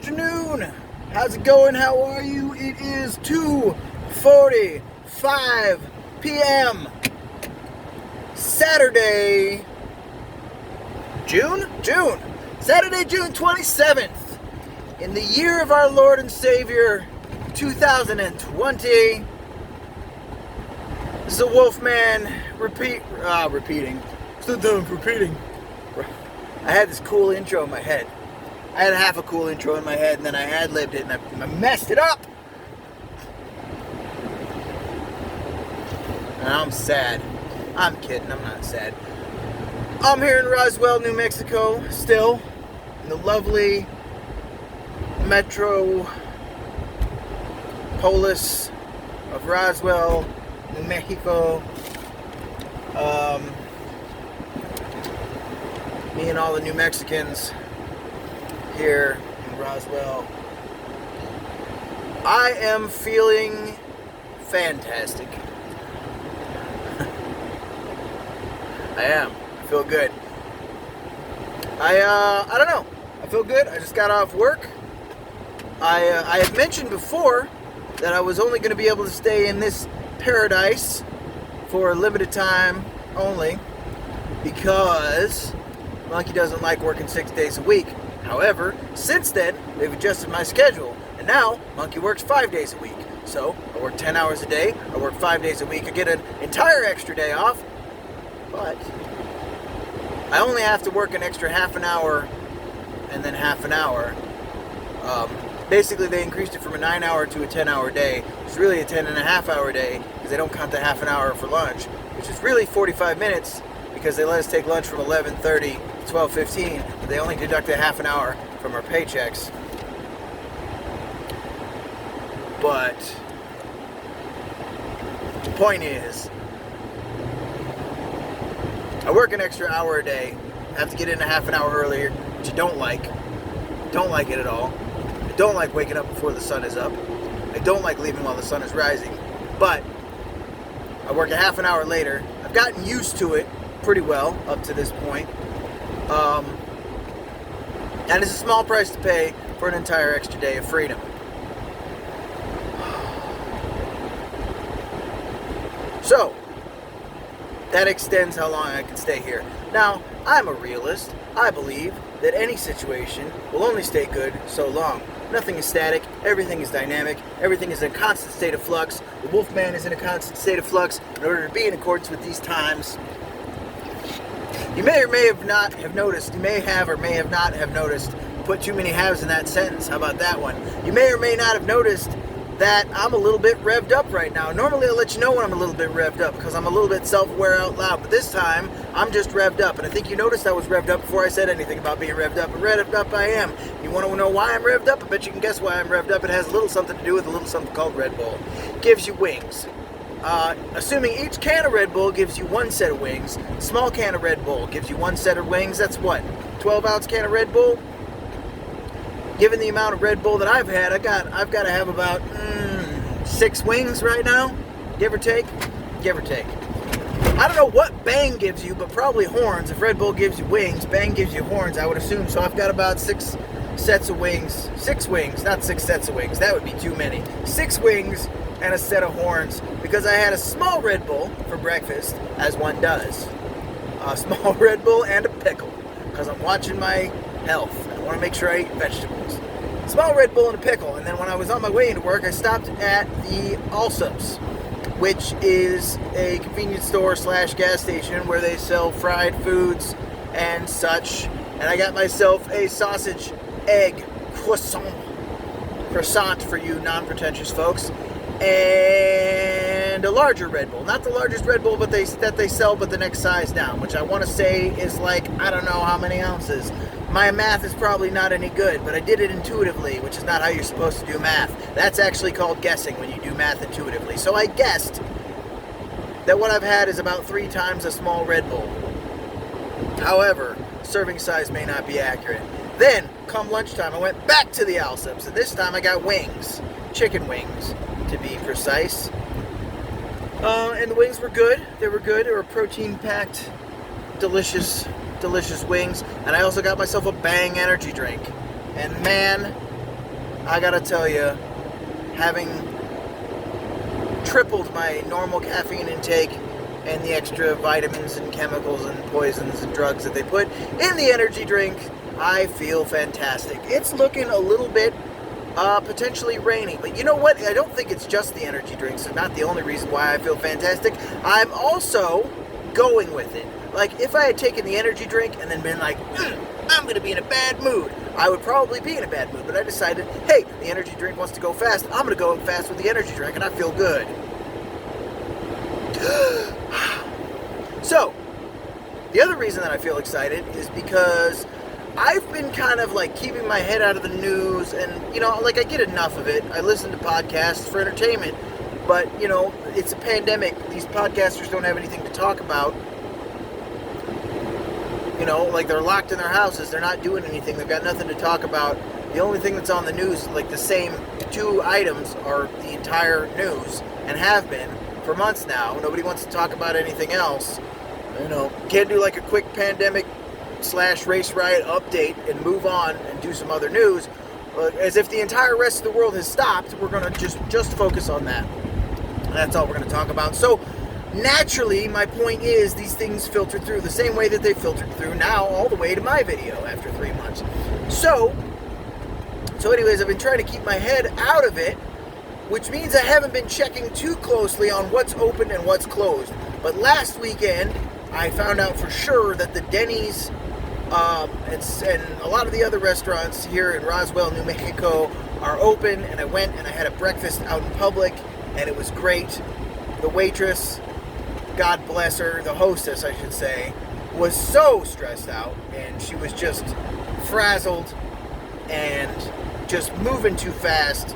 afternoon. How's it going? How are you? It is 2:45 p.m. Saturday, June 27th. In the year of our Lord and Savior, 2020. This is a Wolfman repeating. Still done repeating. I had this cool intro in my head. I had half a cool intro in my head, and then I ad-libbed it, and I messed it up. And I'm sad. I'm kidding. I'm not sad. I'm here in Roswell, New Mexico, still, in the lovely metropolis of Roswell, New Mexico. Me and all the New Mexicans here in Roswell. I am feeling fantastic. I am. I feel good. I don't know. I feel good. I just got off work. I had mentioned before that I was only going to be able to stay in this paradise for a limited time only because Monkey doesn't like working 6 days a week. However, since then, they've adjusted my schedule, and now Monkey works 5 days a week. So, I work 10 hours a day, I work 5 days a week, I get an entire extra day off, but I only have to work an extra half an hour and then half an hour. Basically, they increased it from a 9-hour to a 10-hour day. It's really a 10-and-a-half-hour day because they don't count the half an hour for lunch, which is really 45 minutes because they let us take lunch from 11:30 to 12:15, but they only deduct a half an hour from our paychecks. But the point is, I work an extra hour a day. I have to get in a half an hour earlier, which I don't like. Don't like it at all. I don't like waking up before the sun is up. I don't like leaving while the sun is rising. But I work a half an hour later. I've gotten used to it pretty well up to this point. And it's a small price to pay for an entire extra day of freedom. So, that extends how long I can stay here. Now, I'm a realist. I believe that any situation will only stay good so long. Nothing is static. Everything is dynamic. Everything is in a constant state of flux. The Wolfman is in a constant state of flux in order to be in accordance with these times. You may or may have not have noticed. You may have or may have not have noticed. Put too many haves in that sentence. How about that one? You may or may not have noticed that I'm a little bit revved up right now. Normally I'll let you know when I'm a little bit revved up because I'm a little bit self-aware out loud, but this time I'm just revved up, and I think you noticed I was revved up before I said anything about being revved up, but revved up I am. You want to know why I'm revved up? I bet you can guess why I'm revved up. It has a little something to do with a little something called Red Bull. Gives you wings. Assuming each can of Red Bull gives you one set of wings, small can of Red Bull gives you one set of wings, that's what? 12-ounce can of Red Bull? Given the amount of Red Bull that I've had, I've got to have about 6 wings right now, give or take. I don't know what Bang gives you, but probably horns. If Red Bull gives you wings, Bang gives you horns, I would assume. So I've got about 6 sets of wings. 6 wings, not 6 sets of wings. That would be too many. 6 wings and a set of horns because I had a small Red Bull for breakfast, as one does. A small Red Bull and a pickle because I'm watching my health. I want to make sure I eat vegetables. Small Red Bull and a pickle, and then when I was on my way into work, I stopped at the Allsup's, which is a convenience store / gas station where they sell fried foods and such, and I got myself a sausage egg croissant for you non-pretentious folks, and a larger Red Bull. Not the largest Red Bull that they sell, but the next size down, which I want to say is like, I don't know how many ounces. My math is probably not any good, but I did it intuitively, which is not how you're supposed to do math. That's actually called guessing when you do math intuitively. So I guessed that what I've had is about 3 times a small Red Bull. However, serving size may not be accurate. Then, come lunchtime, I went back to the Allsup's, and this time I got wings. Chicken wings, to be precise. And the wings were good. They were good. They were protein-packed, delicious wings. And I also got myself a Bang energy drink. And man, I gotta tell you, having tripled my normal caffeine intake and the extra vitamins and chemicals and poisons and drugs that they put in the energy drink, I feel fantastic. It's looking a little bit potentially rainy, but you know what? I don't think it's just the energy drinks. It's not the only reason why I feel fantastic. I'm also going with it. Like, if I had taken the energy drink and then been like, I'm going to be in a bad mood, I would probably be in a bad mood. But I decided, hey, the energy drink wants to go fast. I'm going to go fast with the energy drink, and I feel good. So, the other reason that I feel excited is because I've been kind of like keeping my head out of the news, and, you know, like, I get enough of it. I listen to podcasts for entertainment, but, you know, it's a pandemic. These podcasters don't have anything to talk about. You know, like, they're locked in their houses. They're not doing anything. They've got nothing to talk about. The only thing that's on the news, like, the same two items are the entire news, and have been for months now. Nobody wants to talk about anything else. You know, can't do like a quick pandemic/race riot update and move on and do some other news. As if the entire rest of the world has stopped, we're going to just focus on that. And that's all we're going to talk about. So, naturally, my point is these things filter through the same way that they filtered through now all the way to my video after 3 months. So anyways, I've been trying to keep my head out of it, which means I haven't been checking too closely on what's open and what's closed. But last weekend, I found out for sure that the Denny's and a lot of the other restaurants here in Roswell, New Mexico are open, and I went and I had a breakfast out in public, and it was great. The waitress, God bless her, the hostess I should say, was so stressed out, and she was just frazzled and just moving too fast.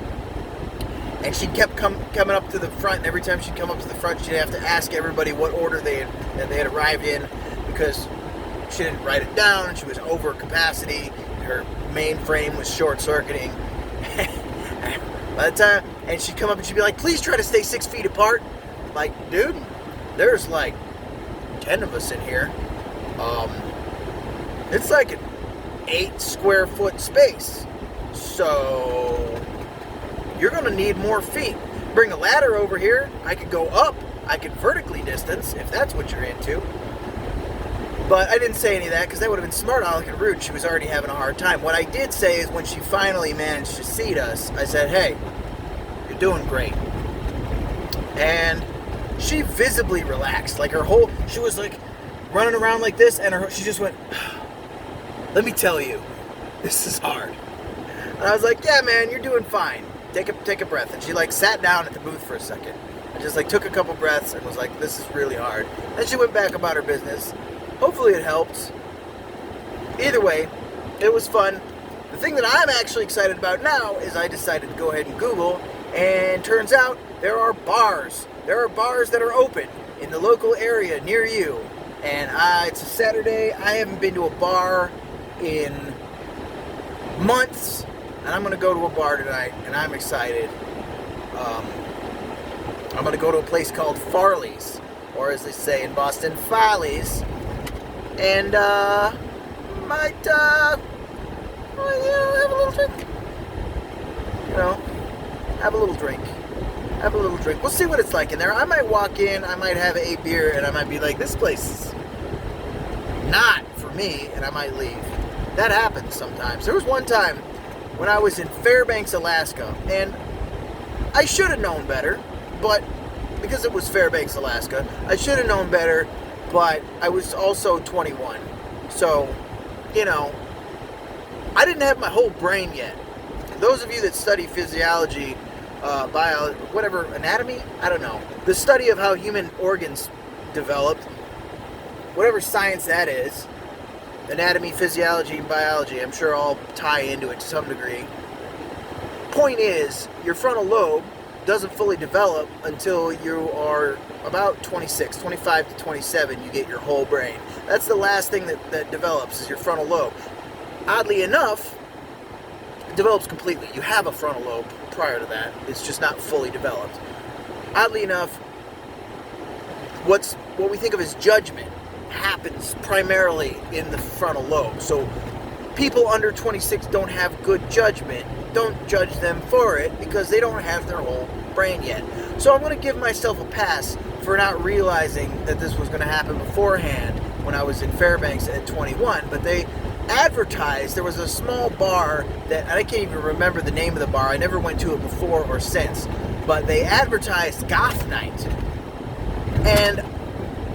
And she kept coming up to the front, and every time she'd come up to the front, she'd have to ask everybody what order they had arrived in, because she didn't write it down, and she was over capacity. Her mainframe was short-circuiting. By the time, and she'd come up and she'd be like, please try to stay 6 feet apart. Like, dude, there's like 10 of us in here. It's like an 8 square foot space. So you're going to need more feet. Bring a ladder over here. I could go up. I could vertically distance if that's what you're into. But I didn't say any of that because that would have been smart aleck and rude. She was already having a hard time. What I did say is when she finally managed to seat us, I said, hey, you're doing great. And she visibly relaxed. Like she was like running around like this, and she just went, let me tell you, this is hard. And I was like, yeah, man, you're doing fine. Take a breath. And she like sat down at the booth for a second and just like took a couple breaths and was like, this is really hard. Then she went back about her business. Hopefully it helped. Either way, it was fun. The thing that I'm actually excited about now is I decided to go ahead and Google, and turns out there are bars. There are bars that are open in the local area near you. And it's a Saturday. I haven't been to a bar in months, and I'm going to go to a bar tonight, and I'm excited. I'm going to go to a place called Farley's, or as they say in Boston, Farley's, and might, have a little drink. Have a little drink. Have a little drink. We'll see what it's like in there. I might walk in, I might have a beer, and I might be like, this place is not for me, and I might leave. That happens sometimes. There was one time when I was in Fairbanks, Alaska, and I should have known better, but because it was Fairbanks, Alaska, I should have known better, but I was also 21. So, I didn't have my whole brain yet. Those of you that study physiology, anatomy, I don't know. The study of how human organs developed, whatever science that is, anatomy, physiology, and biology, I'm sure all tie into it to some degree. Point is, your frontal lobe doesn't fully develop until you are about 25 to 27, you get your whole brain. That's the last thing that develops is your frontal lobe. Oddly enough, it develops completely. You have a frontal lobe prior to that. It's just not fully developed. Oddly enough, what we think of as judgment happens primarily in the frontal lobe. So people under 26 don't have good judgment. Don't judge them for it because they don't have their whole brain yet. So I'm going to give myself a pass for not realizing that this was going to happen beforehand when I was in Fairbanks at 21. But they advertised, there was a small bar that, I can't even remember the name of the bar. I never went to it before or since. But they advertised Goth Night. And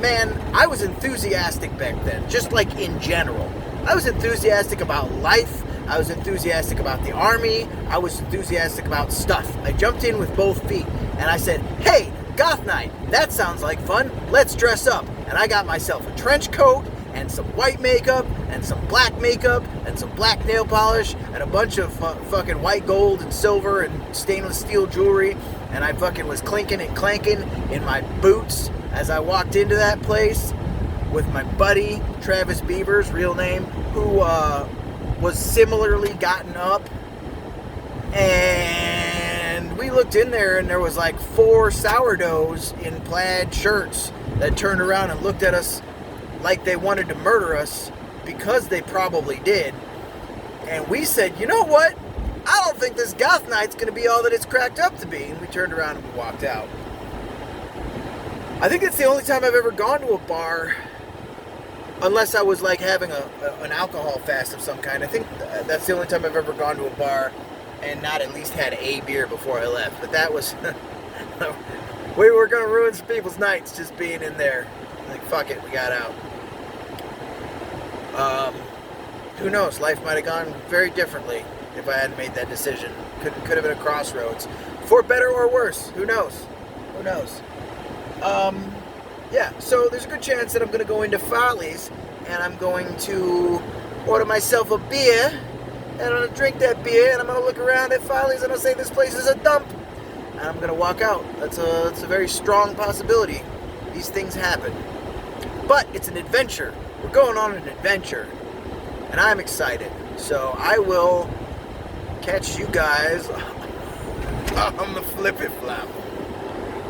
man, I was enthusiastic back then, just like in general. I was enthusiastic about life. I was enthusiastic about the army. I was enthusiastic about stuff. I jumped in with both feet and I said, hey, Goth Night, that sounds like fun. Let's dress up. And I got myself a trench coat and some white makeup and some black makeup and some black nail polish and a bunch of fucking white gold and silver and stainless steel jewelry. And I fucking was clinking and clanking in my boots as I walked into that place with my buddy, Travis Beavers, real name, who was similarly gotten up. And we looked in there and there was like 4 sourdoughs in plaid shirts that turned around and looked at us like they wanted to murder us, because they probably did. And we said, you know what? I don't think this Goth Night's going to be all that it's cracked up to be. And we turned around and we walked out. I think it's the only time I've ever gone to a bar, unless I was like having an alcohol fast of some kind. I think that's the only time I've ever gone to a bar and not at least had a beer before I left. But that was, we were going to ruin some people's nights just being in there. Like, fuck it, we got out. Who knows? Life might have gone very differently if I hadn't made that decision. Could have been a crossroads. For better or worse. Who knows? Who knows? Yeah, so there's a good chance that I'm going to go into Follies and I'm going to order myself a beer and I'm going to drink that beer and I'm going to look around at Follies and I'll say this place is a dump and I'm going to walk out. That's a very strong possibility. These things happen. But it's an adventure. We're going on an adventure and I'm excited. So I will catch you guys on the Flip It Flop.